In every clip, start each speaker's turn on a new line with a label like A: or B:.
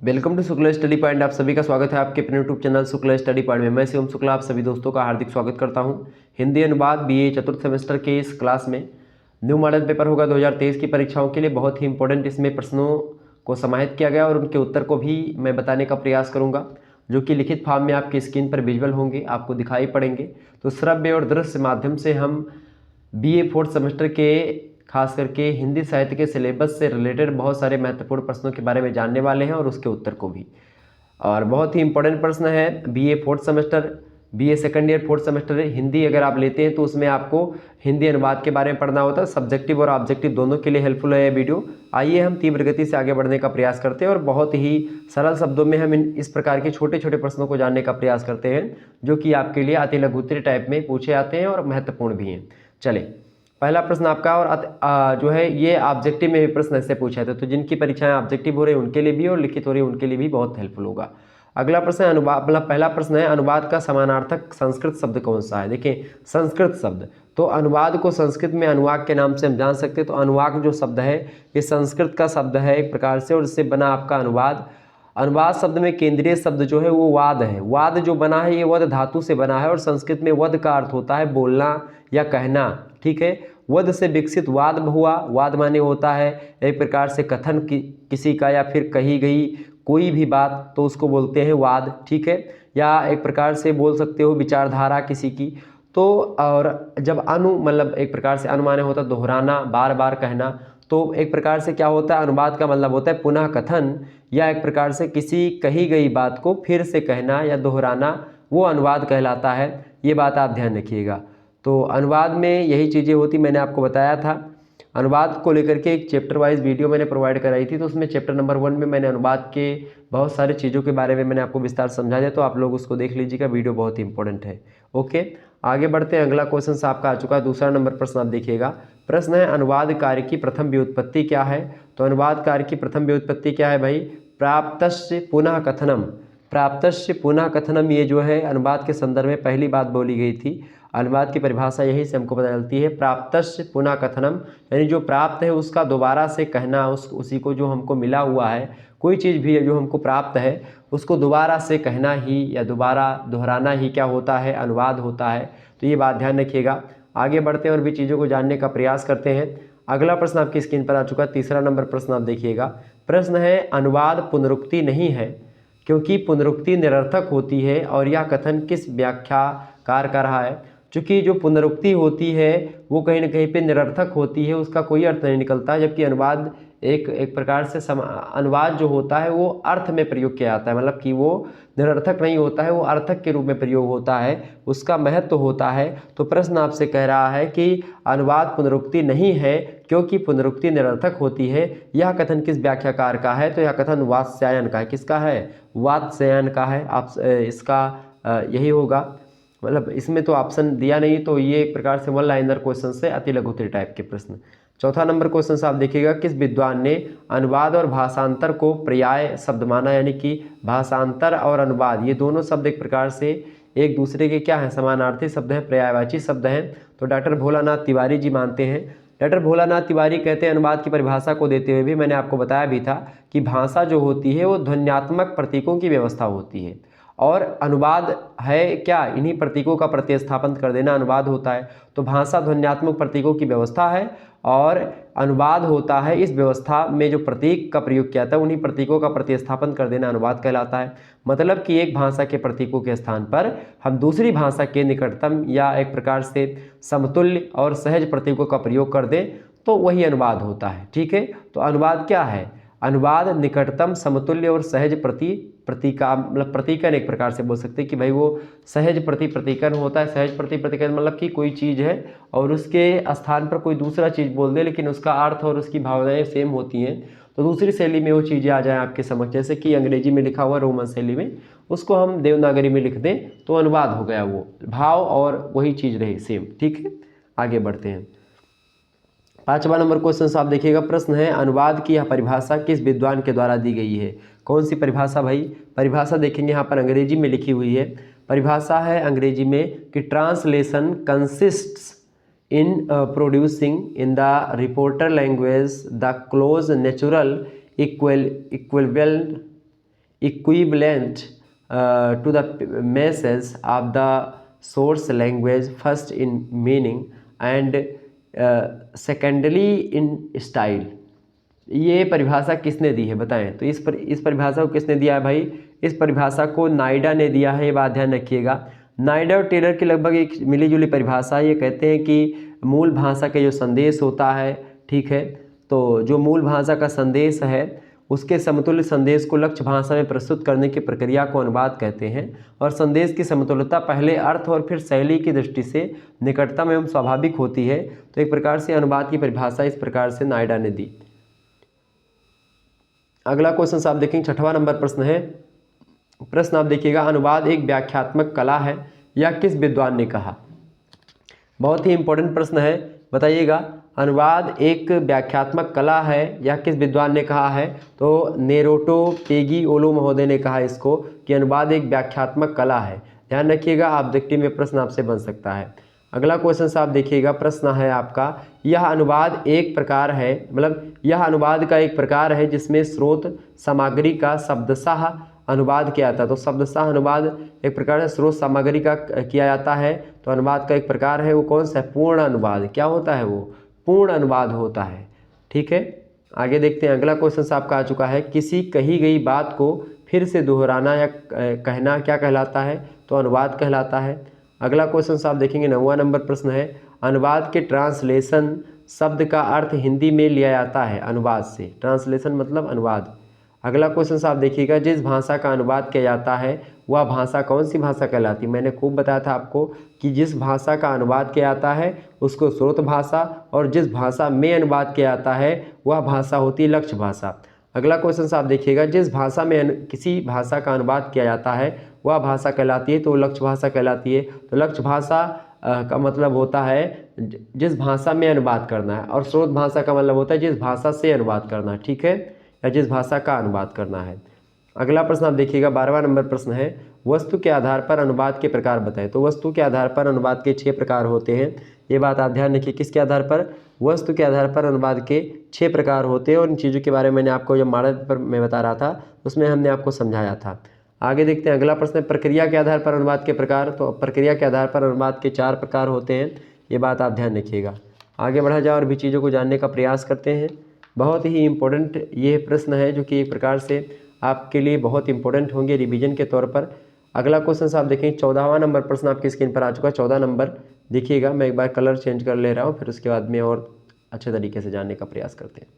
A: Welcome to Shukla study point. आप सभी का स्वागत है आपके अपने YouTube channel Shukla study point में। मैं शिवम शुक्ला आप सभी दोस्तों का हार्दिक स्वागत करता हूं। हिंदी अनुवाद बीए चतुर्थ सेमेस्टर के इस क्लास में न्यू मॉडल पेपर होगा 2023 की परीक्षाओं के लिए। बहुत ही इंपॉर्टेंट इसमें प्रश्नों को समाहित किया गया और उनके उत्तर को भी मैं बताने का प्रयास करूँगा, जो कि लिखित फॉर्म में आपकी स्क्रीन पर विजुअल होंगे, आपको दिखाई पड़ेंगे। तो श्रव्य और दृश्य माध्यम से हम बीए फोर्थ सेमेस्टर के खास करके हिंदी साहित्य के सिलेबस से रिलेटेड बहुत सारे महत्वपूर्ण प्रश्नों के बारे में जानने वाले हैं और उसके उत्तर को भी। और बहुत ही इंपॉर्टेंट प्रश्न है BA fourth semester, BA second year fourth semester Hindi अगर आप लेते हैं तो उसमें आपको हिंदी अनुवाद के बारे में पढ़ना होता है। सब्जेक्टिव और ऑब्जेक्टिव दोनों के लिए हेल्पफुल है ये वीडियो। आइए हम तीव्र गति से आगे बढ़ने का प्रयास करते हैं और बहुत ही सरल शब्दों में हम इस प्रकार के छोटे छोटे प्रश्नों को जानने का प्रयास करते हैं, जो कि आपके लिए अति लघुत्तरीय टाइप में पूछे जाते हैं और महत्वपूर्ण भी हैं। चले, पहला प्रश्न आपका और जो है ये ऑब्जेक्टिव में भी प्रश्न ऐसे पूछा था, तो जिनकी परीक्षाएं ऑब्जेक्टिव हो रही है उनके लिए भी और लिखित हो रही है उनके लिए भी बहुत हेल्पफुल होगा। अगला प्रश्न है अनुवाद, मतलब पहला प्रश्न है अनुवाद का समानार्थक संस्कृत शब्द कौन सा है। देखिए संस्कृत शब्द, तो अनुवाद को संस्कृत में अनुवाद के नाम से हम जान सकते हैं। तो अनुवाद जो शब्द है ये संस्कृत का शब्द है एक प्रकार से, और इससे बना आपका अनुवाद। अनुवाद शब्द में केंद्रीय शब्द जो है वो वाद है। वाद जो बना है ये वद धातु से बना है और संस्कृत में वद का अर्थ होता है बोलना या कहना। ठीक है, वद से विकसित वाद हुआ। वाद माने होता है एक प्रकार से कथन किसी का या फिर कही गई कोई भी बात, तो उसको बोलते हैं वाद। ठीक है, या एक प्रकार से बोल सकते हो विचारधारा किसी की। तो और जब अनु मतलब एक प्रकार से अनु माने होता है दोहराना, बार बार कहना। तो एक प्रकार से क्या होता है अनुवाद का मतलब होता है पुनः कथन या एक प्रकार से किसी कही गई बात को फिर से कहना या दोहराना, वो अनुवाद कहलाता है। ये बात आप ध्यान रखिएगा। तो अनुवाद में यही चीज़ें होती, मैंने आपको बताया था। अनुवाद को लेकर के एक चैप्टर वाइज वीडियो मैंने प्रोवाइड कराई थी, तो उसमें चैप्टर नंबर 1 में मैंने अनुवाद के बहुत सारी चीज़ों के बारे में मैंने आपको विस्तार समझा दिया, तो आप लोग उसको देख लीजिएगा, वीडियो बहुत ही इंपॉर्टेंट है। ओके, आगे बढ़ते हैं। अगला क्वेश्चन आपका आ चुका है, दूसरा नंबर प्रश्न आप देखिएगा। प्रश्न है अनुवाद कार्य की प्रथम व्युत्पत्ति क्या है। तो अनुवाद कार्य की प्रथम व्युत्पत्ति क्या है भाई, प्राप्तस्य पुनः कथनम। प्राप्तस्य पुनः कथनम, ये जो है अनुवाद के संदर्भ में पहली बात बोली गई थी। अनुवाद की परिभाषा यही से हमको पता चलती है, प्राप्तस्य पुनः कथनम, यानी जो प्राप्त है उसका दोबारा से कहना, उसी को जो हमको मिला हुआ है, कोई चीज़ भी है जो हमको प्राप्त है उसको दोबारा से कहना ही या दोबारा दोहराना ही क्या होता है, अनुवाद होता है। तो ये बात ध्यान रखिएगा। आगे बढ़ते हैं और भी चीज़ों को जानने का प्रयास करते हैं। अगला प्रश्न आपकी स्क्रीन पर आ चुका है, तीसरा नंबर प्रश्न आप देखिएगा। प्रश्न है अनुवाद पुनरुक्ति नहीं है क्योंकि पुनरुक्ति निरर्थक होती है, और यह कथन किस व्याख्याकार का रहा है। चूँकि जो पुनरुक्ति होती है वो कहीं ना कहीं पे निरर्थक होती है, उसका कोई अर्थ नहीं निकलता, जबकि अनुवाद एक प्रकार से अनुवाद जो होता है वो अर्थ में प्रयोग किया जाता है, मतलब कि वो निरर्थक नहीं होता है, वो अर्थक के रूप में प्रयोग होता है, उसका महत्व होता है। तो प्रश्न आपसे कह रहा है कि अनुवाद पुनरुक्ति नहीं है क्योंकि पुनरुक्ति निरर्थक होती है। यह कथन किस व्याख्याकार का है। तो यह कथन वात्स्यायन का है। किसका है, वात्स्यायन का है। आप इसका यही होगा, मतलब इसमें तो ऑप्शन दिया नहीं, तो ये एक प्रकार से वन लाइनर क्वेश्चन से अति लघुत्तरीय टाइप के प्रश्न। चौथा नंबर क्वेश्चन से आप देखिएगा, किस विद्वान ने अनुवाद और भाषांतर को पर्याय शब्द माना, यानी कि भाषांतर और अनुवाद ये दोनों शब्द एक प्रकार से एक दूसरे के क्या हैं, समानार्थी शब्द हैं, पर्यायवाची शब्द हैं। तो डॉक्टर भोलानाथ तिवारी जी मानते हैं। डॉक्टर भोलानाथ तिवारी कहते हैं अनुवाद की परिभाषा को देते हुए भी मैंने आपको बताया भी था कि भाषा जो होती है वो ध्वन्यात्मक प्रतीकों की व्यवस्था होती है, और अनुवाद है क्या, इन्हीं प्रतीकों का प्रतिस्थापन कर देना अनुवाद होता है। तो भाषा ध्वन्यात्मक प्रतीकों की व्यवस्था है और अनुवाद होता है इस व्यवस्था में जो प्रतीक का प्रयोग किया था उन्हीं प्रतीकों का प्रतिस्थापन कर देना अनुवाद कहलाता है। मतलब कि एक भाषा के प्रतीकों के स्थान पर हम दूसरी भाषा के निकटतम या एक प्रकार से समतुल्य और सहज प्रतीकों का प्रयोग कर दें तो वही अनुवाद होता है। ठीक है, तो अनुवाद क्या है, अनुवाद निकटतम समतुल्य और सहज प्रतीका मतलब प्रतीकन, एक प्रकार से बोल सकते हैं कि भाई वो सहज प्रतीकन होता है। सहज प्रतीकन मतलब कि कोई चीज़ है और उसके स्थान पर कोई दूसरा चीज़ बोल दे, लेकिन उसका अर्थ और उसकी भावनाएं सेम होती हैं, तो दूसरी शैली में वो चीज़ें आ जाएँ आपके समझ। जैसे कि अंग्रेजी में लिखा हुआ रोमन शैली में, उसको हम देवनागरी में लिख दें तो अनुवाद हो गया, वो भाव और वही चीज़ रही सेम। ठीक है, आगे बढ़ते हैं। पांचवा नंबर क्वेश्चन आप देखिएगा। प्रश्न है अनुवाद की यह परिभाषा किस विद्वान के द्वारा दी गई है। कौन सी परिभाषा भाई, परिभाषा देखेंगे यहाँ पर अंग्रेजी में लिखी हुई है। परिभाषा है अंग्रेजी में कि translation consists in producing in the reporter language the close natural equivalent equivalent to the message of the source language, first in meaning and secondly in style। ये परिभाषा किसने दी है बताएं। तो इस परिभाषा को किसने दिया है भाई? इस परिभाषा को नाइडा ने दिया है, ये बात ध्यान रखिएगा। नाइडा और टेलर की लगभग एक मिली-जुली परिभाषा। ये कहते हैं कि मूल भाषा के जो संदेश होता है, ठीक है, तो जो मूल भाषा का संदेश है उसके समतुल्य संदेश को लक्ष्य भाषा में प्रस्तुत करने की प्रक्रिया को अनुवाद कहते हैं। और संदेश की समतुल्यता पहले अर्थ और फिर शैली की दृष्टि से निकटतम एवं स्वाभाविक होती है। तो एक प्रकार से अनुवाद की परिभाषा इस प्रकार से नाइडा ने दी। अगला क्वेश्चन आप देखेंगे, 6वां नंबर प्रश्न है। प्रश्न आप देखिएगा, अनुवाद एक व्याख्यात्मक कला है या किस विद्वान ने कहा? बहुत ही इंपॉर्टेंट प्रश्न है, बताइएगा। अनुवाद एक व्याख्यात्मक कला है या किस विद्वान ने कहा है? तो नेरोटो पेगिओलो महोदय ने कहा इसको कि अनुवाद एक व्याख्यात्मक कला है। ध्यान रखिएगा, ऑब्जेक्टिव में प्रश्न आपसे बन सकता है। अगला क्वेश्चन साहब देखिएगा, प्रश्न है आपका, यह अनुवाद एक प्रकार है, मतलब यह अनुवाद का एक प्रकार है जिसमें स्रोत सामग्री का शब्दशः अनुवाद किया जाता है। तो शब्दशः अनुवाद एक प्रकार से स्रोत सामग्री का किया जाता है। तो अनुवाद का एक प्रकार है, वो कौन सा है? पूर्ण अनुवाद। क्या होता है वो? पूर्ण अनुवाद होता है। ठीक है, आगे देखते हैं। अगला क्वेश्चन आपका आ चुका है, किसी कही गई बात को फिर से दोहराना या कहना क्या कहलाता है? तो अनुवाद कहलाता है। अगला क्वेश्चन आप देखेंगे, 9वां नंबर प्रश्न है, अनुवाद के ट्रांसलेशन शब्द का अर्थ हिंदी में लिया जाता है अनुवाद से। ट्रांसलेशन मतलब अनुवाद। अगला क्वेश्चन आप देखिएगा, जिस भाषा का अनुवाद किया जाता है वह भाषा कौन सी भाषा कहलाती है? मैंने खूब बताया था आपको कि जिस भाषा का अनुवाद किया जाता है उसको स्रोत भाषा, और जिस भाषा में अनुवाद किया जाता है वह भाषा होती है लक्ष्य भाषा। अगला क्वेश्चन आप देखिएगा, जिस भाषा में किसी भाषा का अनुवाद किया जाता है वह भाषा कहलाती है, तो लक्ष्य भाषा कहलाती है। तो लक्ष्य भाषा का मतलब होता है जिस भाषा में अनुवाद करना है, और स्रोत भाषा का मतलब होता है जिस भाषा से अनुवाद करना है, ठीक है, या जिस भाषा का अनुवाद करना है। अगला प्रश्न आप देखिएगा, 12वां नंबर प्रश्न है, वस्तु के आधार पर अनुवाद के प्रकार बताएं। तो वस्तु के आधार पर अनुवाद के 6 प्रकार होते हैं। ये बात आप ध्यान रखिए, किसके आधार पर? वस्तु के आधार पर अनुवाद के 6 प्रकार होते हैं, और इन चीज़ों के बारे में मैंने आपको जब मॉडल पर मैं बता रहा था उसमें हमने आपको समझाया था। आगे देखते हैं, अगला प्रश्न है, प्रक्रिया के आधार पर अनुवाद के प्रकार। तो प्रक्रिया के आधार पर अनुवाद के 4 प्रकार होते हैं, ये बात आप ध्यान रखिएगा। आगे बढ़ा जाए और भी चीज़ों को जानने का प्रयास करते हैं। बहुत ही इम्पोर्टेंट ये प्रश्न है जो कि एक प्रकार से आपके लिए बहुत इंपॉर्टेंट होंगे रिवीजन के तौर पर। अगला क्वेश्चन आप देखें, 14वां नंबर प्रश्न आपकी स्क्रीन पर आ चुका है। 14 नंबर देखिएगा, मैं एक बार कलर चेंज कर ले रहा हूँ, फिर उसके बाद में और अच्छे तरीके से जानने का प्रयास करते हैं।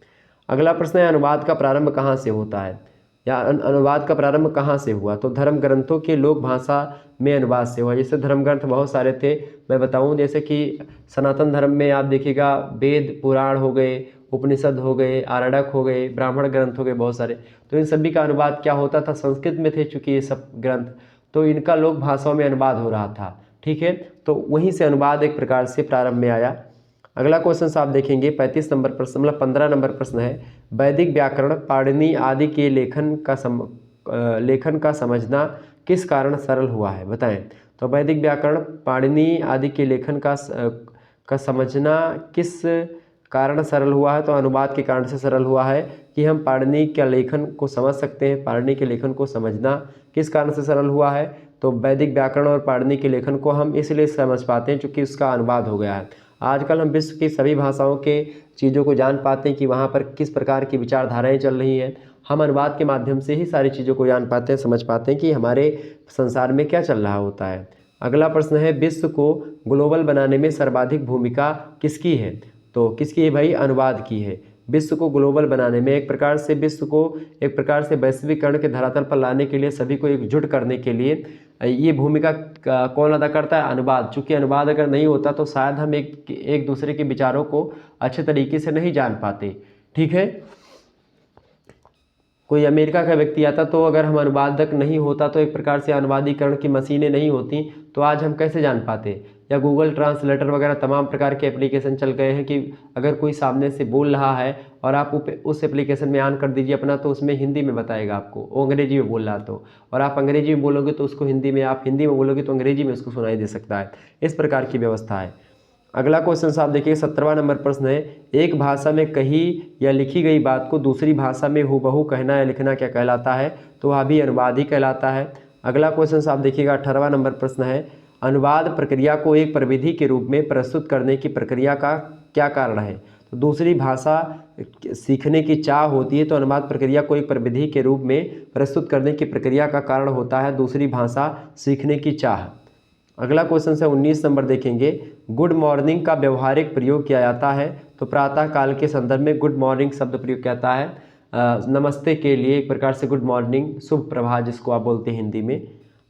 A: अगला प्रश्न है, अनुवाद का प्रारंभ कहाँ से होता है, या अनुवाद का प्रारंभ कहाँ से हुआ? तो धर्म ग्रंथों के लोक भाषा में अनुवाद से हुआ। जैसे धर्म ग्रंथ बहुत सारे थे, मैं बताऊँ, जैसे कि सनातन धर्म में आप देखिएगा वेद पुराण हो गए, उपनिषद हो गए, आरण्यक हो गए, ब्राह्मण ग्रंथ हो गए बहुत सारे। तो इन सभी का अनुवाद क्या होता था? संस्कृत में थे चूँकि ये सब ग्रंथ, तो इनका लोक भाषाओं में अनुवाद हो रहा था, ठीक है। तो वहीं से अनुवाद एक प्रकार से प्रारंभ में आया। अगला क्वेश्चन आप देखेंगे, 35 नंबर प्रश्न, मतलब 15 नंबर प्रश्न है, वैदिक व्याकरण पाणिनि आदि के लेखन का समझना किस कारण सरल हुआ है, बताएं। तो वैदिक व्याकरण पाणिनि आदि के लेखन का समझना किस कारण सरल हुआ है? तो अनुवाद के कारण से सरल हुआ है कि हम पाणिनि के लेखन को समझ सकते हैं। पाणिनि के लेखन को समझना किस कारण से सरल हुआ है? तो वैदिक व्याकरण और पाणिनि के लेखन को हम इसलिए समझ पाते हैं क्योंकि उसका अनुवाद हो गया है। आजकल हम विश्व की सभी भाषाओं के चीज़ों को जान पाते हैं कि वहाँ पर किस प्रकार की विचारधाराएँ चल रही हैं। हम अनुवाद के माध्यम से ही सारी चीज़ों को जान पाते हैं, समझ पाते हैं कि हमारे संसार में क्या चल रहा होता है। अगला प्रश्न है, विश्व को ग्लोबल बनाने में सर्वाधिक भूमिका किसकी है? तो किसकी है भाई? अनुवाद की है। विश्व को ग्लोबल बनाने में एक प्रकार से विश्व को एक प्रकार से वैश्वीकरण के धरातल पर लाने के लिए, सभी को एकजुट करने के लिए ये भूमिका कौन अदा करता है? अनुवाद। चूँकि अनुवाद अगर नहीं होता तो शायद हम एक दूसरे के विचारों को अच्छे तरीके से नहीं जान पाते, ठीक है। कोई अमेरिका का व्यक्ति आता तो अगर हम अनुवादक नहीं होता, तो एक प्रकार से अनुवादीकरण की मशीनें नहीं होती, तो आज हम कैसे जान पाते? या गूगल ट्रांसलेटर वगैरह तमाम प्रकार के एप्लीकेशन चल गए हैं कि अगर कोई सामने से बोल रहा है और आप उस एप्लीकेशन में ऑन कर दीजिए अपना, तो उसमें हिंदी में बताएगा आपको, वो अंग्रेजी में बोल रहा तो, और आप अंग्रेजी में बोलोगे तो उसको हिंदी में, आप हिंदी में बोलोगे तो अंग्रेजी में उसको सुनाई दे सकता है। इस प्रकार की व्यवस्था है। अगला क्वेश्चन साहब देखिए 17वां नंबर प्रश्न है, एक भाषा में कही या लिखी गई बात को दूसरी भाषा में हूबहू कहना या लिखना क्या कहलाता है? तो वह भी अनुवाद ही कहलाता है। अगला क्वेश्चन साहब देखिएगा 18वां नंबर प्रश्न है, अनुवाद प्रक्रिया को एक प्रविधि के रूप में प्रस्तुत करने की प्रक्रिया का क्या कारण है? तो दूसरी भाषा सीखने की चाह होती है, तो अनुवाद प्रक्रिया को एक प्रविधि के रूप में प्रस्तुत करने की प्रक्रिया का कारण होता है दूसरी भाषा सीखने की चाह। अगला क्वेश्चन से 19 नंबर देखेंगे, गुड मॉर्निंग का व्यवहारिक प्रयोग किया जाता है, तो प्रातः काल के संदर्भ में गुड मॉर्निंग शब्द प्रयोग किया जाता है नमस्ते के लिए, एक प्रकार से गुड मॉर्निंग, शुभ प्रभात जिसको आप बोलते हैं हिंदी में।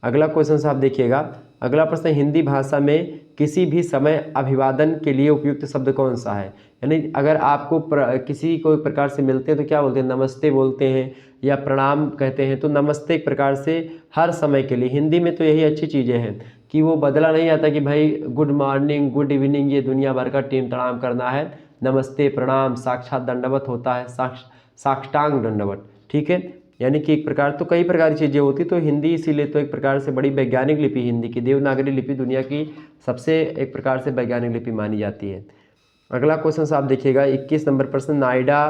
A: अगला क्वेश्चन साहब देखिएगा, अगला प्रश्न, हिंदी भाषा में किसी भी समय अभिवादन के लिए उपयुक्त शब्द कौन सा है? यानी अगर आपको किसी को एक प्रकार से मिलते हैं तो क्या बोलते हैं? नमस्ते बोलते हैं या प्रणाम कहते हैं। तो नमस्ते एक प्रकार से हर समय के लिए, हिंदी में तो यही अच्छी चीज़ें हैं कि वो बदला नहीं आता कि भाई गुड मॉर्निंग गुड इवनिंग ये दुनिया भर का टीम तड़ाम करना है। नमस्ते प्रणाम साक्षात दंडवत होता है, साष्टांग दंडवत, ठीक है। यानी कि एक प्रकार तो कई प्रकार की चीज़ें होती, तो हिंदी इसीलिए तो एक प्रकार से बड़ी वैज्ञानिक लिपि हिंदी की, देवनागरी लिपि दुनिया की सबसे एक प्रकार से वैज्ञानिक लिपि मानी जाती है। अगला क्वेश्चन आप देखिएगा 21 नंबर प्रश्न, नायडा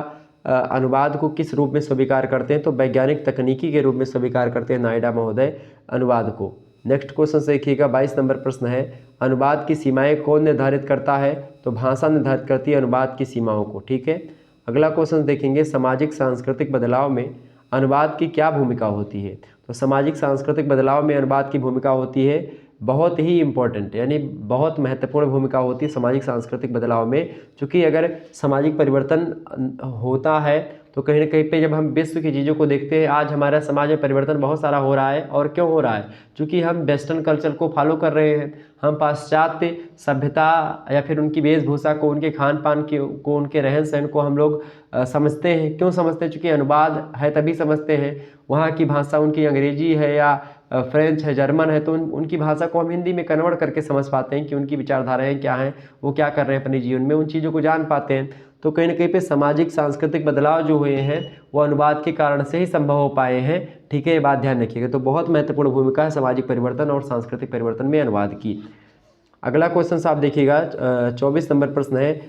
A: अनुवाद को किस रूप में स्वीकार करते हैं? तो वैज्ञानिक तकनीकी के रूप में स्वीकार करते हैं नायडा महोदय अनुवाद को। नेक्स्ट क्वेश्चन से देखिएगा 22 नंबर प्रश्न है, अनुवाद की सीमाएं कौन निर्धारित करता है? तो भाषा निर्धारित करती है अनुवाद की सीमाओं को, ठीक है। अगला क्वेश्चन देखेंगे, सामाजिक सांस्कृतिक बदलाव में अनुवाद की क्या भूमिका होती है? तो सामाजिक सांस्कृतिक बदलाव में अनुवाद की भूमिका होती है बहुत ही इम्पोर्टेंट, यानी बहुत महत्वपूर्ण भूमिका होती है सामाजिक सांस्कृतिक बदलाव में। क्योंकि अगर सामाजिक परिवर्तन होता है तो कहीं ना कहीं पे जब हम विश्व की चीज़ों को देखते हैं, आज हमारा समाज में परिवर्तन बहुत सारा हो रहा है। और क्यों हो रहा है? क्योंकि हम वेस्टर्न कल्चर को फॉलो कर रहे हैं, हम पाश्चात्य सभ्यता या फिर उनकी वेशभूषा को, उनके खान पान को, उनके रहन सहन को हम लोग समझते हैं। क्यों समझते हैं? क्योंकि अनुवाद है तभी समझते हैं। वहाँ की भाषा उनकी अंग्रेजी है या फ्रेंच है, जर्मन है, तो उनकी भाषा को हम हिंदी में कन्वर्ट करके समझ पाते हैं कि उनकी विचारधाराएं क्या हैं, वो क्या कर रहे हैं अपने जीवन में, उन चीज़ों को जान पाते हैं। तो कहीं ना कहीं पे सामाजिक सांस्कृतिक बदलाव जो हुए हैं वो अनुवाद के कारण से ही संभव हो पाए हैं, ठीक है, ये बात ध्यान रखिएगा। तो बहुत महत्वपूर्ण भूमिका है सामाजिक परिवर्तन और सांस्कृतिक परिवर्तन में अनुवाद की। अगला क्वेश्चन साहब देखिएगा 24 नंबर प्रश्न है,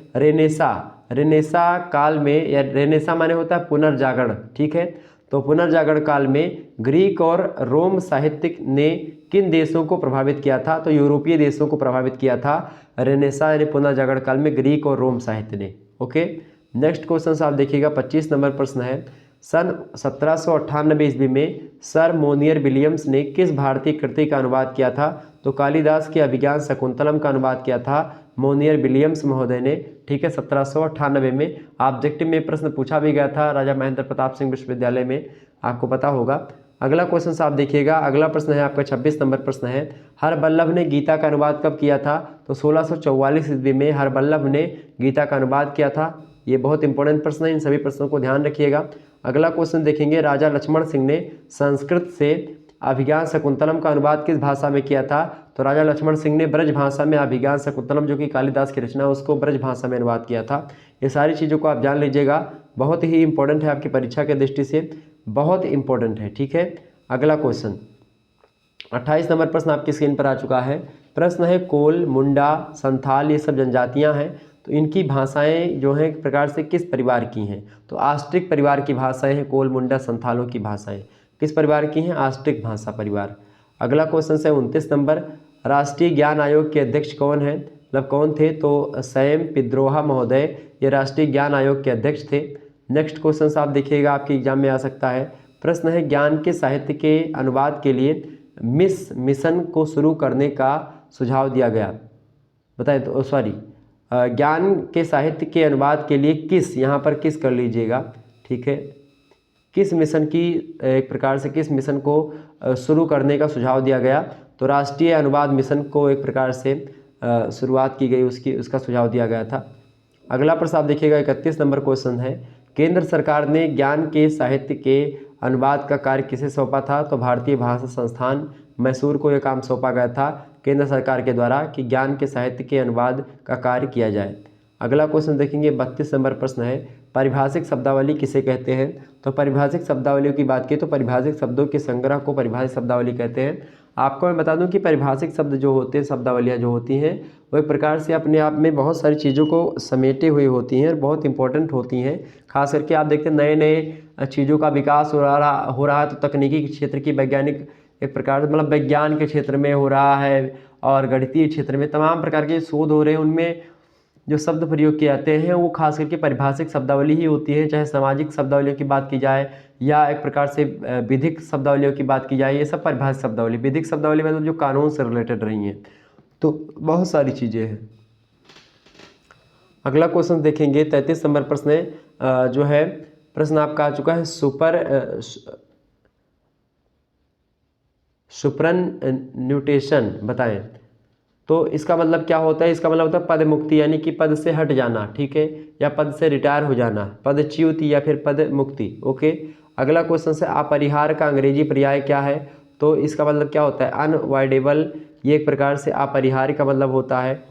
A: रेनेसा काल में, या रेनेसा माने होता है पुनर्जागरण, ठीक है। तो पुनर्जागरण काल में ग्रीक और रोम साहित्यिक ने किन देशों को प्रभावित किया था? तो यूरोपीय देशों को प्रभावित किया था रेनेसा यानी पुनर्जागरण काल में ग्रीक और रोम साहित्य ने, ओके। नेक्स्ट क्वेश्चन साहब देखिएगा 25 नंबर प्रश्न है, सन 1798 ईस्वी में सर मोनियर विलियम्स ने किस भारतीय कृति का अनुवाद किया था? तो कालिदास के अभिज्ञान शकुंतलम का अनुवाद किया था मोनियर विलियम्स महोदय ने, ठीक है, 1798 में। ऑब्जेक्टिव में प्रश्न पूछा भी गया था राजा महेंद्र प्रताप सिंह विश्वविद्यालय में, आपको पता होगा। अगला क्वेश्चन साहब देखिएगा, अगला प्रश्न है आपका 26 नंबर प्रश्न है, हरवल्लभ ने गीता का अनुवाद कब किया था? तो 1644 ईस्वी में हरवल्लभ ने गीता का अनुवाद किया था। ये बहुत इंपॉर्टेंट प्रश्न है, इन सभी प्रश्नों को ध्यान रखिएगा। अगला क्वेश्चन देखेंगे, राजा लक्ष्मण सिंह ने संस्कृत से अभिज्ञान शकुंतलम का अनुवाद किस भाषा में किया था? तो राजा लक्ष्मण सिंह ने ब्रज भाषा में अभिज्ञान शकुंतलम, जो कि कालिदास की रचना है, उसको ब्रज भाषा में अनुवाद किया था। ये सारी चीज़ों को आप जान लीजिएगा, बहुत ही इंपॉर्टेंट है आपकी परीक्षा के दृष्टि से, बहुत इंपॉर्टेंट है, ठीक है। अगला क्वेश्चन 28 नंबर प्रश्न आपकी स्क्रीन पर आ चुका है। प्रश्न है, कोल, मुंडा, संथाल ये सब जनजातियां हैं, तो इनकी भाषाएं जो हैं एक प्रकार से किस परिवार की हैं? तो आस्ट्रिक परिवार की भाषाएं हैं कोल, मुंडा, संथालों की भाषाएं किस परिवार की हैं? आस्ट्रिक भाषा परिवार। अगला क्वेश्चन है 29 नंबर, राष्ट्रीय ज्ञान आयोग के अध्यक्ष कौन है? मतलब कौन थे? तो सैम पित्रोदा महोदय ये राष्ट्रीय ज्ञान आयोग के अध्यक्ष थे। नेक्स्ट क्वेश्चन आप देखिएगा, आपके एग्जाम में आ सकता है। प्रश्न है, ज्ञान के साहित्य के अनुवाद के लिए मिशन को शुरू करने का सुझाव दिया गया, बताए तो सॉरी ज्ञान के साहित्य के अनुवाद के लिए किस, यहाँ पर किस कर लीजिएगा, ठीक है, किस मिशन की एक प्रकार से किस मिशन को शुरू करने का सुझाव दिया गया? तो राष्ट्रीय अनुवाद मिशन को एक प्रकार से शुरुआत की गई, उसका सुझाव दिया गया था। अगला प्रश्न आप देखिएगा 31 नंबर क्वेश्चन है, केंद्र सरकार ने ज्ञान के साहित्य के अनुवाद का कार्य किसे सौंपा था? तो भारतीय भाषा संस्थान मैसूर को यह काम सौंपा गया था केंद्र सरकार के द्वारा कि ज्ञान के साहित्य के अनुवाद का कार्य किया जाए। अगला क्वेश्चन देखेंगे 32 नंबर प्रश्न है, परिभाषिक शब्दावली किसे कहते हैं? तो परिभाषिक शब्दावलियों की बात की तो परिभाषिक शब्दों के संग्रह को परिभाषिक शब्दावली कहते हैं। आपको मैं बता दूं कि परिभाषिक शब्द जो होते हैं, शब्दावलियाँ जो होती हैं, वो एक प्रकार से अपने आप में बहुत सारी चीज़ों को समेटे हुए होती हैं और बहुत इंपॉर्टेंट होती हैं। खास करके आप देखते हैं नए नए चीज़ों का विकास हो रहा है तो तकनीकी क्षेत्र की वैज्ञानिक एक प्रकार से मतलब विज्ञान के क्षेत्र में हो रहा है और गणितीय क्षेत्र में तमाम प्रकार के शोध हो रहे हैं। उनमें जो शब्द प्रयोग किए जाते हैं वो खास करके परिभाषिक शब्दावली ही होती है। चाहे सामाजिक शब्दावलियों की बात की जाए या एक प्रकार से विधिक शब्दावलियों की बात की जाए, ये सब परिभाषिक शब्दावली। विधिक शब्दावली मतलब जो कानून से रिलेटेड रही हैं, तो बहुत सारी चीज़ें हैं। अगला क्वेश्चन देखेंगे, 33 नंबर प्रश्न है जो है प्रश्न आपका आ चुका है सुपरन्यूटेशन बताएं। तो इसका मतलब क्या होता है? इसका मतलब होता है पद मुक्ति, यानी कि पद से हट जाना, ठीक है, या पद से रिटायर हो जाना, पदच्युति या फिर पद मुक्ति। ओके, अगला क्वेश्चन से अपरिहार्य का अंग्रेजी पर्याय क्या है? तो इसका मतलब क्या होता है? अनअवॉइडेबल, ये एक प्रकार से अपरिहार्य का मतलब होता है।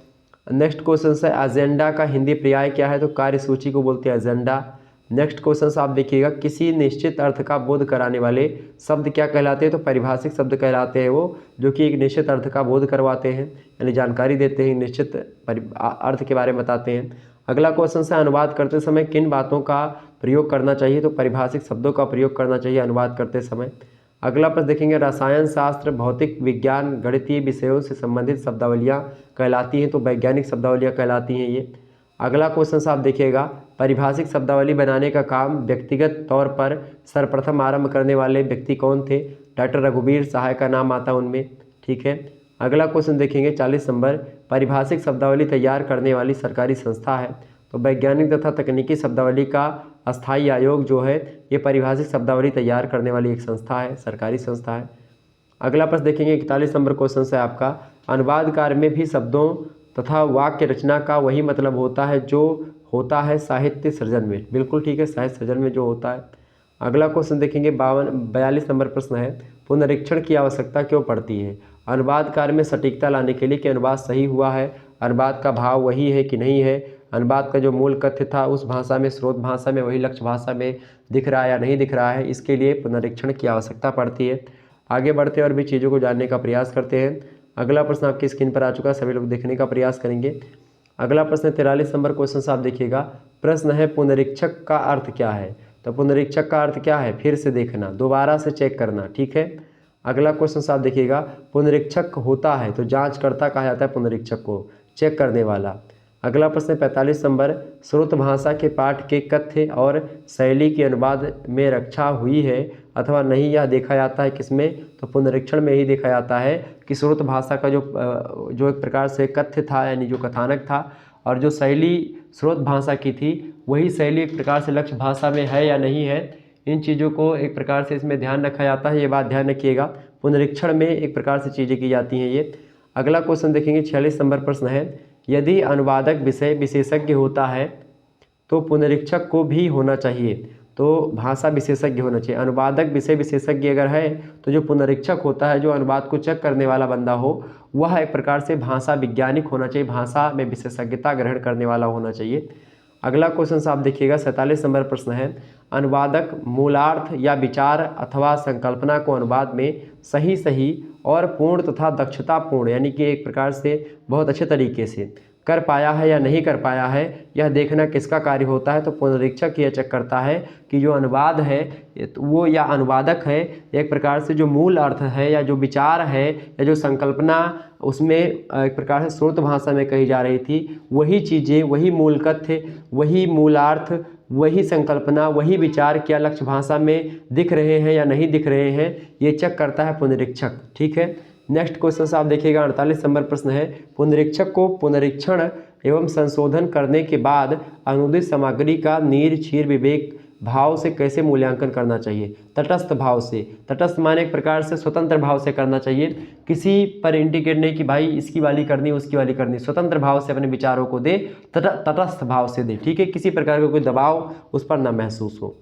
A: नेक्स्ट क्वेश्चन से एजेंडा का हिंदी पर्याय क्या है? तो कार्यसूची को बोलते हैं एजेंडा। नेक्स्ट क्वेश्चन से आप देखिएगा, किसी निश्चित अर्थ का बोध कराने वाले शब्द क्या कहलाते हैं? तो परिभाषिक शब्द कहलाते हैं वो, जो कि एक निश्चित अर्थ का बोध करवाते हैं, यानी जानकारी देते हैं, निश्चित अर्थ के बारे में बताते हैं। अगला क्वेश्चन से अनुवाद करते समय किन बातों का प्रयोग करना चाहिए? तो परिभाषिक शब्दों का प्रयोग करना चाहिए अनुवाद करते समय। अगला प्रश्न देखेंगे, रसायन शास्त्र, भौतिक विज्ञान, गणितीय विषयों से संबंधित शब्दावलियाँ कहलाती हैं तो वैज्ञानिक शब्दावलियाँ कहलाती हैं ये। अगला क्वेश्चन से आप देखिएगा, परिभाषिक शब्दावली बनाने का काम व्यक्तिगत तौर पर सर्वप्रथम आरंभ करने वाले व्यक्ति कौन थे? डॉक्टर रघुवीर सहाय का नाम आता है उनमें, ठीक है। अगला क्वेश्चन देखेंगे 40 नंबर, परिभाषिक शब्दावली तैयार करने वाली सरकारी संस्था है तो वैज्ञानिक तथा तकनीकी शब्दावली का अस्थायी आयोग जो है ये परिभाषिक शब्दावली तैयार करने वाली एक संस्था है, सरकारी संस्था है। अगला प्रश्न देखेंगे 41 नंबर क्वेश्चन से आपका, अनुवाद कार्य में भी शब्दों तथा वाक्य रचना का वही मतलब होता है जो होता है साहित्य सृजन में। बिल्कुल ठीक है, साहित्य सृजन में जो होता है। अगला क्वेश्चन देखेंगे 42 नंबर प्रश्न है, पुनरीक्षण की आवश्यकता क्यों पड़ती है? अनुवाद कार्य में सटीकता लाने के लिए कि अनुवाद सही हुआ है, अनुवाद का भाव वही है कि नहीं है, अनुवाद का जो मूल कथ्य था उस भाषा में, स्रोत भाषा में, वही लक्ष्य भाषा में दिख रहा है या नहीं दिख रहा है, इसके लिए पुनरीक्षण की आवश्यकता पड़ती है। आगे बढ़ते और भी चीज़ों को जानने का प्रयास करते हैं। अगला प्रश्न आपकी स्क्रीन पर आ चुका है, सभी लोग देखने का प्रयास करेंगे। अगला प्रश्न 43 नंबर क्वेश्चन से आप देखिएगा, प्रश्न है पुनरीक्षक का अर्थ क्या है? तो पुनरीक्षक का अर्थ क्या है? फिर से देखना, दोबारा से चेक करना, ठीक है। अगला क्वेश्चन से आप देखिएगा, पुनरीक्षक होता है तो जांचकर्ता कहा जाता है पुनरीक्षक को, चेक करने वाला। अगला प्रश्न 45 नंबर, स्रोत भाषा के पाठ के कथ्य और शैली के अनुवाद में रक्षा हुई है अथवा नहीं, यह देखा जाता है किसमें? तो पुनरीक्षण में ही देखा जाता है कि स्रोत भाषा का जो एक प्रकार से कथ्य था, यानी जो कथानक था, और जो शैली स्रोत भाषा की थी वही शैली एक प्रकार से लक्ष्य भाषा में है या नहीं है। इन चीज़ों को एक प्रकार से इसमें ध्यान रखा जाता है, ये बात ध्यान रखिएगा। पुनरीक्षण में एक प्रकार से चीज़ें की जाती हैं ये। अगला क्वेश्चन देखेंगे 46 नंबर प्रश्न है, यदि अनुवादक विषय विशेषज्ञ होता है तो पुनरीक्षक को भी होना चाहिए, तो भाषा विशेषज्ञ होना चाहिए। अनुवादक विषय विशेषज्ञ अगर है तो जो पुनरीक्षक होता है, जो अनुवाद को चेक करने वाला बंदा हो, वह एक प्रकार से भाषा वैज्ञानिक होना चाहिए, भाषा में विशेषज्ञता ग्रहण करने वाला होना चाहिए। अगला क्वेश्चन से आप देखिएगा 47 नंबर प्रश्न है, अनुवादक मूलार्थ या विचार अथवा संकल्पना को अनुवाद में सही और पूर्ण तथा दक्षतापूर्ण, यानी कि एक प्रकार से बहुत अच्छे तरीके से कर पाया है या नहीं कर पाया है, यह देखना किसका कार्य होता है? तो पुनरीक्षक यह चेक करता है कि जो अनुवाद है वो या अनुवादक है एक प्रकार से जो मूल अर्थ है या जो विचार है या जो संकल्पना उसमें एक प्रकार से स्रोत भाषा में कही जा रही थी, वही चीज़ें, वही मूल कथ्य, वही मूलार्थ, वही संकल्पना, वही विचार क्या लक्ष्य भाषा में दिख रहे हैं या नहीं दिख रहे हैं, ये चेक करता है पुनरीक्षक, ठीक है। नेक्स्ट क्वेश्चन से आप देखिएगा 48 नंबर प्रश्न है, पुनरीक्षक को पुनरीक्षण एवं संशोधन करने के बाद अनुदित सामग्री का नीर क्षीर विवेक भाव से कैसे मूल्यांकन करना चाहिए? तटस्थ भाव से। तटस्थ माने एक प्रकार से स्वतंत्र भाव से करना चाहिए, किसी पर इंडिकेट नहीं कि भाई इसकी वाली करनी उसकी वाली करनी, स्वतंत्र भाव से अपने विचारों को दे, तटस्थ भाव से दे, ठीक है, किसी प्रकार का कोई दबाव उस पर ना महसूस हो।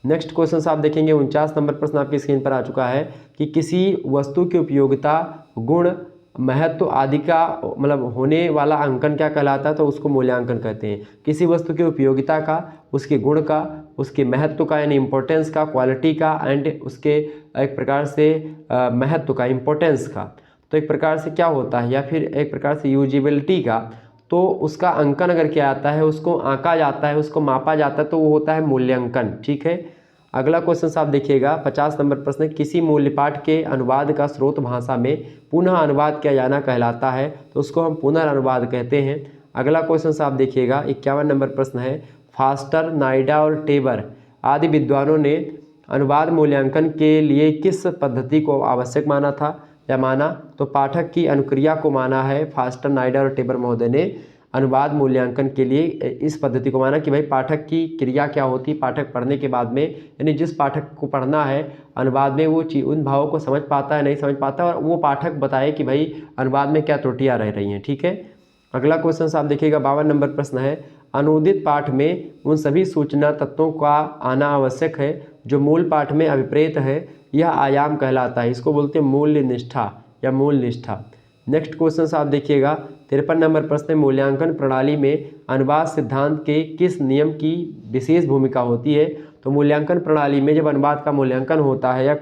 A: नेक्स्ट क्वेश्चन से आप देखेंगे 49 नंबर प्रश्न आपकी स्क्रीन पर आ चुका है कि किसी वस्तु की उपयोगिता, गुण महत्व आदि का मतलब होने वाला अंकन क्या कहलाता है, तो उसको मूल्यांकन कहते हैं। किसी वस्तु की उपयोगिता का, उसके गुण का, उसके महत्व का यानी इम्पोर्टेंस का, क्वालिटी का एंड उसके एक प्रकार से महत्व का, इम्पोर्टेंस का, तो एक प्रकार से क्या होता है, या फिर एक प्रकार से यूजिबिलिटी का, तो उसका अंकन अगर क्या आता है, उसको आंका जाता है, उसको मापा जाता है, तो वो होता है मूल्यांकन। ठीक है। अगला क्वेश्चन आप देखिएगा 50 नंबर प्रश्न, किसी मूल्य पाठ के अनुवाद का स्रोत भाषा में पुनः अनुवाद किया जाना कहलाता है, तो उसको हम पुनर्अनुवाद कहते हैं। अगला क्वेश्चन आप देखिएगा 51 नंबर प्रश्न है, फास्टर, नाइडा और टेबर आदि विद्वानों ने अनुवाद मूल्यांकन के लिए किस पद्धति को आवश्यक माना था या माना, तो पाठक की अनुक्रिया को माना है। फास्टर, नाइडा और टेबर महोदय ने अनुवाद मूल्यांकन के लिए इस पद्धति को माना कि भाई पाठक की क्रिया क्या होती, पाठक पढ़ने के बाद में यानी जिस पाठक को पढ़ना है अनुवाद में वो उन भावों को समझ पाता है नहीं समझ पाता, और वो पाठक बताए कि भाई अनुवाद में क्या त्रुटियां रह रही हैं। ठीक है। अगला क्वेश्चन आप देखिएगा 52 नंबर प्रश्न है, अनुदित पाठ में उन सभी सूचना तत्वों का आना आवश्यक है जो मूल पाठ में अभिप्रेत है, यह आयाम कहलाता है। इसको बोलते हैं मूल्य निष्ठा या मूल निष्ठा। नेक्स्ट क्वेश्चन आप देखिएगा 53 नंबर प्रश्न, मूल्यांकन प्रणाली में अनुवाद सिद्धांत के किस नियम की विशेष भूमिका होती है, तो मूल्यांकन प्रणाली में जब अनुवाद का मूल्यांकन होता है या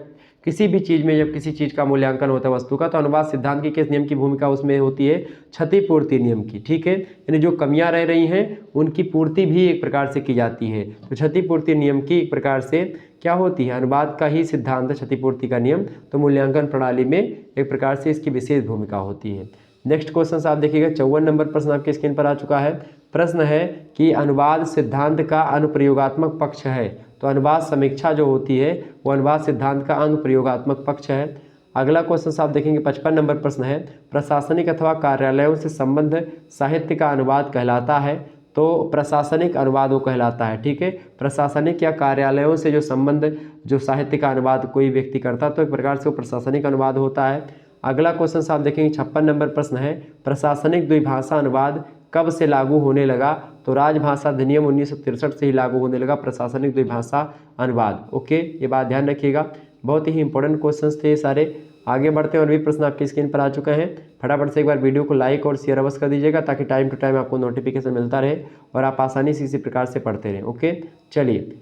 A: किसी भी चीज़ में जब किसी चीज़ का मूल्यांकन होता है वस्तु का, तो अनुवाद सिद्धांत की किस नियम की भूमिका उसमें होती है, क्षतिपूर्ति नियम की। ठीक है। यानी जो कमियां रह रही हैं उनकी पूर्ति भी एक प्रकार से की जाती है, तो क्षतिपूर्ति नियम की एक प्रकार से क्या होती है, अनुवाद का ही सिद्धांत क्षतिपूर्ति का नियम, तो मूल्यांकन प्रणाली में एक प्रकार से इसकी विशेष भूमिका होती है। नेक्स्ट क्वेश्चन आप देखिएगा 54 नंबर प्रश्न आपके स्क्रीन पर आ चुका है। प्रश्न है कि अनुवाद सिद्धांत का अनुप्रयोगात्मक पक्ष है, तो अनुवाद समीक्षा जो होती है वो अनुवाद सिद्धांत का अनुप्रयोगात्मक पक्ष है। अगला क्वेश्चन आप देखेंगे 55 नंबर प्रश्न है, प्रशासनिक अथवा कार्यालयों से संबंध साहित्य का अनुवाद कहलाता है, तो प्रशासनिक अनुवाद वो कहलाता है। ठीक है। प्रशासनिक या कार्यालयों से जो संबंध जो साहित्य का अनुवाद कोई व्यक्ति करता है तो एक प्रकार से वो प्रशासनिक अनुवाद होता है। अगला क्वेश्चन आप देखेंगे 56 नंबर प्रश्न है, प्रशासनिक द्विभाषा अनुवाद कब से लागू होने लगा, तो राजभाषा अधिनियम 1963 से ही लागू होने लगा प्रशासनिक द्विभाषा अनुवाद। ओके, ये बात ध्यान रखिएगा, बहुत ही इंपॉर्टेंट क्वेश्चंस थे ये सारे। आगे बढ़ते हैं और भी प्रश्न आपकी स्क्रीन पर आ चुके हैं। फटाफट से एक बार वीडियो को लाइक और शेयर अवश्य कर दीजिएगा ताकि टाइम टू टाइम आपको नोटिफिकेशन मिलता रहे और आप आसानी से इसी प्रकार से पढ़ते रहें। ओके, चलिए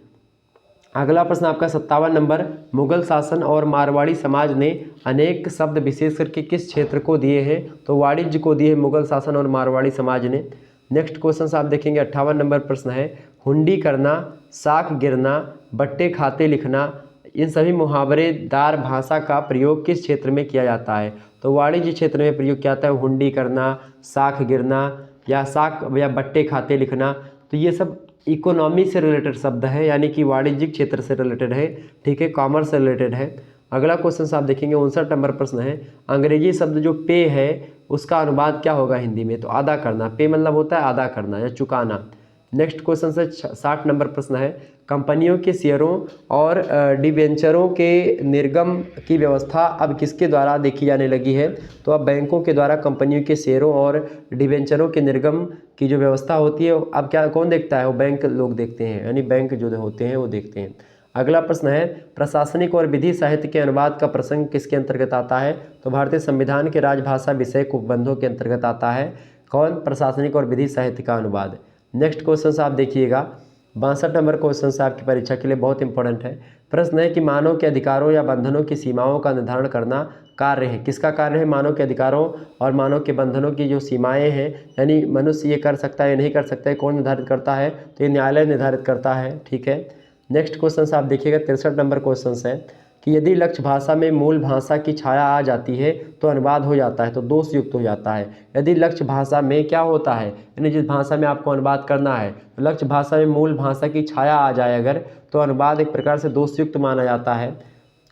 A: अगला प्रश्न आपका 57 नंबर, मुगल शासन और मारवाड़ी समाज ने अनेक शब्द विशेष करके किस क्षेत्र को दिए हैं, तो वाणिज्य को दिए मुगल शासन और मारवाड़ी समाज ने। नेक्स्ट क्वेश्चन आप देखेंगे 58 नंबर प्रश्न है, हुंडी करना, साख गिरना, बट्टे खाते लिखना, इन सभी मुहावरेदार भाषा का प्रयोग किस क्षेत्र में किया जाता है, तो वाणिज्य क्षेत्र में प्रयोग किया जाता है। हुंडी करना, साख गिरना या साख या बट्टे खाते लिखना, तो ये सब इकोनॉमी से रिलेटेड शब्द है यानी कि वाणिज्यिक क्षेत्र से रिलेटेड है। ठीक है, कॉमर्स से रिलेटेड है। अगला क्वेश्चन आप देखेंगे 59 नंबर प्रश्न है, अंग्रेजी शब्द जो पे है उसका अनुवाद क्या होगा हिंदी में, तो अदा करना। पे मतलब होता है अदा करना या चुकाना। नेक्स्ट क्वेश्चन से 60 नंबर प्रश्न है, कंपनियों के शेयरों और डिबेंचरों के निर्गम की व्यवस्था अब किसके द्वारा देखी जाने लगी है, तो अब बैंकों के द्वारा कंपनियों के शेयरों और डिबेंचरों के निर्गम की जो व्यवस्था होती है अब क्या कौन देखता है, वो बैंक लोग देखते हैं, यानी बैंक जो होते हैं वो देखते हैं। अगला प्रश्न है, प्रशासनिक और विधि साहित्य के अनुवाद का प्रसंग किसके अंतर्गत आता है, तो भारतीय संविधान के राजभाषा विषय उपबंधों के अंतर्गत आता है। कौन, प्रशासनिक और विधि साहित्य का अनुवाद। नेक्स्ट क्वेश्चन आप देखिएगा 62 नंबर क्वेश्चन से आपकी परीक्षा के लिए बहुत इंपॉर्टेंट है। प्रश्न है कि मानव के अधिकारों या बंधनों की सीमाओं का निर्धारण करना कार्य है, किसका कार्य है, मानव के अधिकारों और मानव के बंधनों की जो सीमाएं हैं यानी मनुष्य ये कर सकता है या नहीं कर सकता है, कौन निर्धारित करता है, तो ये न्यायालय निर्धारित करता है। ठीक है। नेक्स्ट क्वेश्चन आप देखिएगा 63 नंबर क्वेश्चन है कि यदि लक्ष्य भाषा में मूल भाषा की छाया आ जाती है तो अनुवाद हो जाता है, तो दोष युक्त हो जाता है। यदि लक्ष्य भाषा में क्या होता है, यानी जिस भाषा में आपको अनुवाद करना है तो लक्ष्य भाषा में मूल भाषा की छाया आ जाए अगर, तो अनुवाद एक प्रकार से दोष युक्त माना जाता है।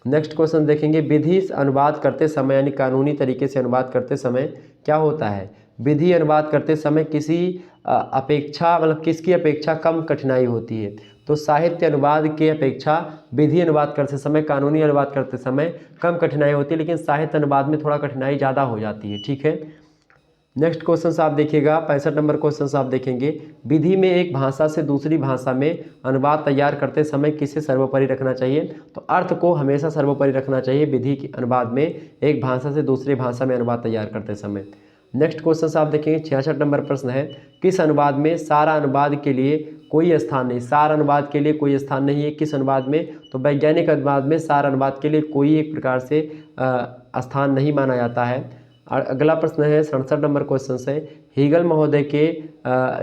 A: नेक्स्ट क्वेश्चन देखेंगे, विधि अनुवाद करते समय यानी कानूनी तरीके से अनुवाद करते समय क्या होता है, विधि अनुवाद करते समय किसी अपेक्षा मतलब किसकी अपेक्षा कम कठिनाई होती है, तो साहित्य अनुवाद के अपेक्षा विधि अनुवाद करते समय, कानूनी अनुवाद करते समय कम कठिनाई होती है, लेकिन साहित्य अनुवाद में थोड़ा कठिनाई ज़्यादा हो जाती है। ठीक है। नेक्स्ट क्वेश्चन आप देखिएगा 65 नंबर क्वेश्चन आप देखेंगे, विधि में एक भाषा से दूसरी भाषा में अनुवाद तैयार करते समय किसे सर्वोपरि रखना चाहिए? तो अर्थ को हमेशा सर्वोपरि रखना चाहिए विधि के अनुवाद में, एक भाषा से दूसरी भाषा में अनुवाद तैयार करते समय। नेक्स्ट क्वेश्चन आप देखेंगे 66 नंबर प्रश्न है, किस अनुवाद में सारा अनुवाद के लिए कोई स्थान नहीं? सार अनुवाद के लिए कोई स्थान नहीं है किस अनुवाद में? तो वैज्ञानिक अनुवाद में सार अनुवाद के लिए कोई एक प्रकार से स्थान नहीं माना जाता है। और अगला प्रश्न है 67 नंबर क्वेश्चन से, हीगल महोदय के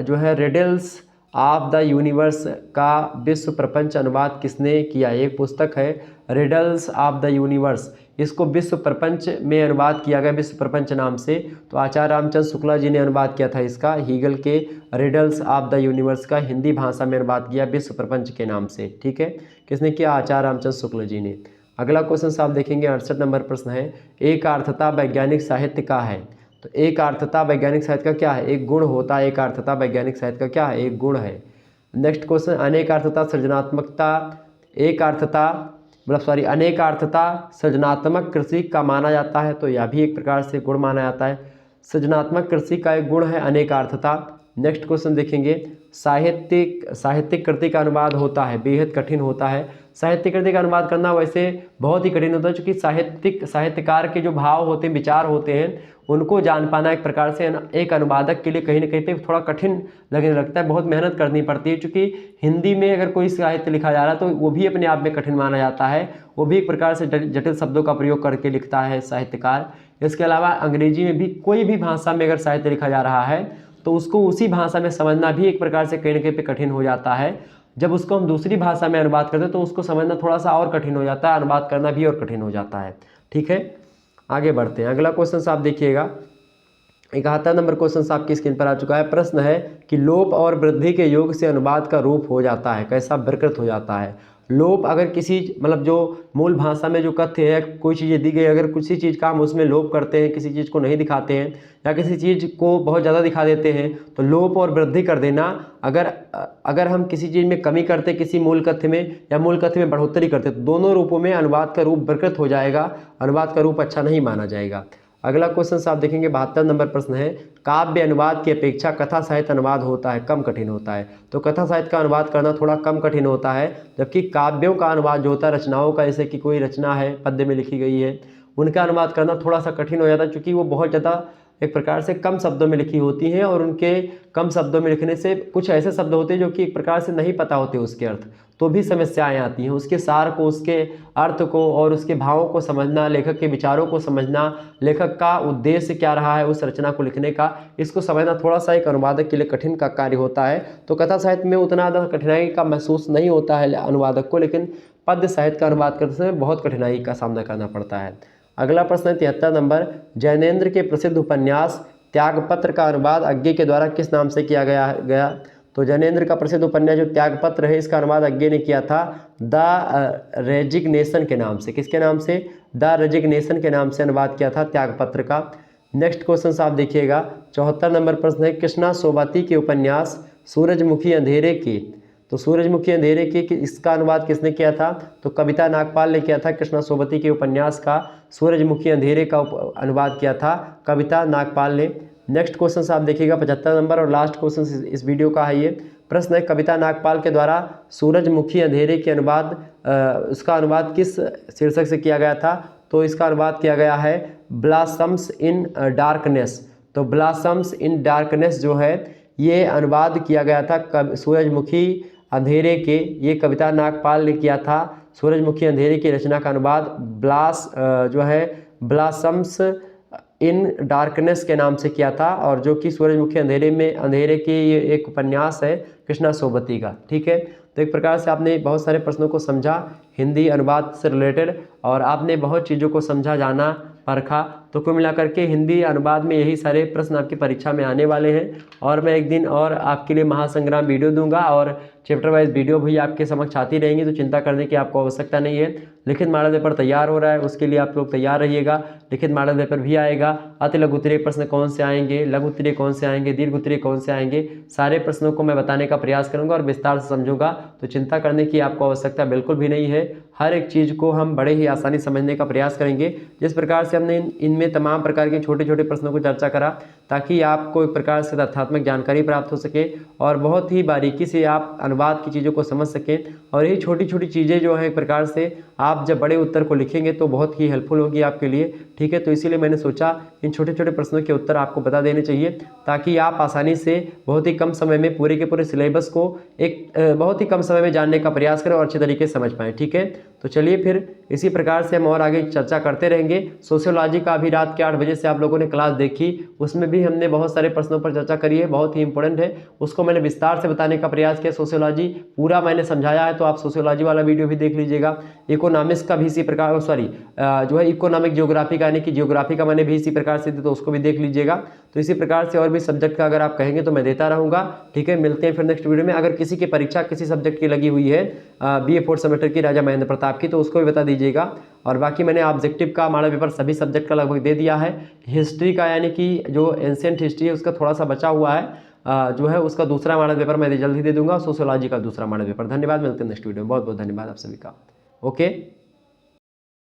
A: जो है रिडल्स ऑफ द यूनिवर्स का विश्व प्रपंच अनुवाद किसने किया? एक पुस्तक है रिडल्स ऑफ द यूनिवर्स, इसको विश्व प्रपंच में अनुवाद किया गया विश्व प्रपंच नाम से। तो आचार्य रामचंद्र शुक्ला जी ने अनुवाद किया था इसका, हीगल के रिडल्स ऑफ द यूनिवर्स का हिंदी भाषा में अनुवाद किया विश्व प्रपंच के नाम से। ठीक है, किसने किया? आचार्य रामचंद्र शुक्ला जी ने। अगला क्वेश्चन आप देखेंगे 68 नंबर प्रश्न है, एकार्थता वैज्ञानिक साहित्य का है? तो एकार्थता वैज्ञानिक साहित्य का क्या है? एक गुण होता है। एकार्थता वैज्ञानिक साहित्य का क्या है? एक गुण है। नेक्स्ट क्वेश्चन, अनेकार्थता सृजनात्मकता, अनेकार्थता सृजनात्मक कृषि का माना जाता है, तो यह भी एक प्रकार से गुण माना जाता है। सृजनात्मक कृषि का एक गुण है अनेकार्थता। नेक्स्ट क्वेश्चन देखेंगे, साहित्यिक कृति का अनुवाद होता है, बेहद कठिन होता है। साहित्यिक कृति का अनुवाद करना वैसे बहुत ही कठिन होता है, क्योंकि साहित्यकार के जो भाव होते हैं, विचार होते हैं, उनको जान पाना एक प्रकार से एक अनुवादक के लिए कहीं ना कहीं पे थोड़ा कठिन लगने लगता है, बहुत मेहनत करनी पड़ती है। क्योंकि हिंदी में अगर कोई साहित्य लिखा जा रहा है तो वो भी अपने आप में कठिन माना जाता है, वो भी एक प्रकार से जटिल शब्दों का प्रयोग करके लिखता है साहित्यकार। इसके अलावा अंग्रेजी में भी कोई भी भाषा में अगर साहित्य लिखा जा रहा है तो उसको उसी भाषा में समझना भी एक प्रकार से कहीं ना कहीं पे कठिन हो जाता है। जब उसको हम दूसरी भाषा में अनुवाद करते हैं तो उसको समझना थोड़ा सा और कठिन हो जाता है, अनुवाद करना भी और कठिन हो जाता है। ठीक है, आगे बढ़ते हैं। अगला क्वेश्चन आप देखिएगा 71 नंबर क्वेश्चन आपकी स्क्रीन पर आ चुका है। प्रश्न है कि लोप और वृद्धि के योग से अनुवाद का रूप हो जाता है, कैसा? विकृत हो जाता है। लोप अगर किसी मतलब जो मूल भाषा में जो कथ्य है, कोई चीज़ें दी गई, अगर किसी चीज़ का हम उसमें लोप करते हैं, किसी चीज़ को नहीं दिखाते हैं या किसी चीज़ को बहुत ज़्यादा दिखा देते हैं, तो लोप और वृद्धि कर देना। अगर हम किसी चीज़ में कमी करते किसी मूल कथ्य में या मूल कथ्य में बढ़ोतरी करते, तो दोनों रूपों में अनुवाद का रूप विकृत हो जाएगा, अनुवाद का रूप अच्छा नहीं माना जाएगा। अगला क्वेश्चन आप देखेंगे 72 नंबर प्रश्न है, काव्य अनुवाद की अपेक्षा कथा साहित्य अनुवाद होता है कम कठिन होता है? तो कथा साहित्य का अनुवाद करना थोड़ा कम कठिन होता है, जबकि काव्यों का अनुवाद जो होता है, रचनाओं का, जैसे कि कोई रचना है पद्य में लिखी गई है, उनका अनुवाद करना थोड़ा सा कठिन हो जाता है, क्योंकि वो बहुत ज़्यादा एक प्रकार से कम शब्दों में लिखी होती हैं, और उनके कम शब्दों में लिखने से कुछ ऐसे शब्द होते हैं जो कि एक प्रकार से नहीं पता होते उसके अर्थ, तो भी समस्याएं आती हैं। उसके सार को, उसके अर्थ को और उसके भावों को समझना, लेखक के विचारों को समझना, लेखक का उद्देश्य क्या रहा है उस रचना को लिखने का, इसको समझना थोड़ा सा एक अनुवादक के लिए कठिन का कार्य होता है। तो कथा साहित्य में उतना ज़्यादा कठिनाई का महसूस नहीं होता है अनुवादक को, लेकिन पद्य साहित्य का अनुवाद करते समय बहुत कठिनाई का सामना करना पड़ता है। अगला प्रश्न है 73 नंबर, जैनेन्द्र के प्रसिद्ध उपन्यास त्यागपत्र का अनुवाद अज्ञे के द्वारा किस नाम से किया गया? तो जैनेन्द्र का प्रसिद्ध उपन्यास जो त्यागपत्र है, इसका अनुवाद अज्ञे ने किया था द रेजिग्नेशन के नाम से। किसके नाम से? द रेजिग्नेशन के नाम से अनुवाद किया था त्यागपत्र का। नेक्स्ट क्वेश्चन आप देखिएगा 74 नंबर प्रश्न है, कृष्णा सोबती के उपन्यास सूरजमुखी अंधेरे के, तो सूरजमुखी अंधेरे के इसका अनुवाद किसने किया था? तो कविता नागपाल ने किया था। कृष्णा सोबती के उपन्यास का सूरजमुखी अंधेरे का अनुवाद किया था कविता नागपाल ने। नेक्स्ट क्वेश्चन आप देखिएगा 75 नंबर और लास्ट क्वेश्चन इस वीडियो का है ये। प्रश्न है, कविता नागपाल के द्वारा सूरजमुखी अंधेरे के अनुवाद उसका अनुवाद किस शीर्षक से किया गया था? तो इसका अनुवाद किया गया है ब्लॉसम्स इन डार्कनेस। तो ब्लॉसम्स इन डार्कनेस जो है ये अनुवाद किया गया था सूरजमुखी अंधेरे के, ये कविता नागपाल ने किया था। सूरजमुखी अंधेरे की रचना का अनुवाद ब्लॉसम्स इन डार्कनेस के नाम से किया था, और जो कि सूरजमुखी अंधेरे की ये एक उपन्यास है कृष्णा सोबती का। ठीक है, तो एक प्रकार से आपने बहुत सारे प्रश्नों को समझा हिंदी अनुवाद से रिलेटेड, और आपने बहुत चीज़ों को समझा, जाना, परखा। तो कुल मिलाकर के हिंदी अनुवाद में यही सारे प्रश्न आपकी परीक्षा में आने वाले हैं, और मैं एक दिन और आपके लिए महासंग्राम वीडियो दूंगा और चैप्टर वाइज वीडियो भी आपके समक्ष आती रहेंगी, तो चिंता करने की आपको आवश्यकता नहीं है। लिखित मॉडल पेपर तैयार हो रहा है, उसके लिए आप लोग तैयार रहिएगा। लिखित मॉडल पेपर भी आएगा, अति लघु उत्तरीय प्रश्न कौन से आएंगे, लघु उत्तरीय कौन से आएंगे, दीर्घ उत्तरीय कौन से आएंगे, सारे प्रश्नों को मैं बताने का प्रयास करूंगा और विस्तार से समझूंगा। तो चिंता करने की आपको आवश्यकता बिल्कुल भी नहीं है। हर एक चीज़ को हम बड़े ही आसानी समझने का प्रयास करेंगे, जिस प्रकार से हमने इनमें तमाम प्रकार के छोटे छोटे प्रश्नों को चर्चा करा, ताकि आपको एक प्रकार से तथ्यात्मक जानकारी प्राप्त हो सके और बहुत ही बारीकी से आप अनुवाद की चीज़ों को समझ सकें। और ये छोटी छोटी चीज़ें जो है एक प्रकार से आप जब बड़े उत्तर को लिखेंगे तो बहुत ही हेल्पफुल होगी आपके लिए, ठीक है। तो इसीलिए मैंने सोचा इन छोटे छोटे प्रश्नों के उत्तर आपको बता देने चाहिए ताकि आप आसानी से बहुत ही कम समय में पूरे के पूरे सिलेबस को एक बहुत ही कम समय में जानने का प्रयास करें और अच्छे तरीके से समझ पाएँ, ठीक है। तो चलिए फिर इसी प्रकार से हम और आगे चर्चा करते रहेंगे। सोशियोलॉजी का अभी रात के 8 बजे से आप लोगों ने क्लास देखी, उसमें भी हमने बहुत सारे प्रश्नों पर चर्चा करी है, बहुत ही इंपॉर्टेंट है, उसको मैंने विस्तार से बताने का प्रयास किया। सोशियोलॉजी पूरा मैंने समझाया है, तो आप सोशियोलॉजी वाला वीडियो भी देख लीजिएगा। इकोनॉमिक्स का भी इसी प्रकार जो है इकोनॉमिक ज्योग्राफी का यानी कि ज्योग्राफी का मैंने भी इसी प्रकार से तो उसको भी देख लीजिएगा। तो इसी प्रकार से और भी सब्जेक्ट का अगर आप कहेंगे तो मैं देता रहूँगा, ठीक है। मिलते हैं फिर नेक्स्ट वीडियो में। अगर किसी की परीक्षा किसी सब्जेक्ट की लगी हुई है BA 4th सेमेस्टर की राजा महेंद्र प्रताप की, तो उसको भी बता दीजिएगा। और बाकी मैंने ऑब्जेक्टिव का मॉडल पेपर सभी सब्जेक्ट का लगभग दे दिया है। हिस्ट्री का यानी कि जो एंशिएंट हिस्ट्री है उसका थोड़ा सा बचा हुआ है, जो है उसका दूसरा मॉडल पेपर मैं जल्द ही दे दूंगा। सोशियोलॉजी का दूसरा मॉडल पेपर। धन्यवाद, मिलते हैं नेक्स्ट वीडियो में। बहुत बहुत धन्यवाद आप सभी का। ओके।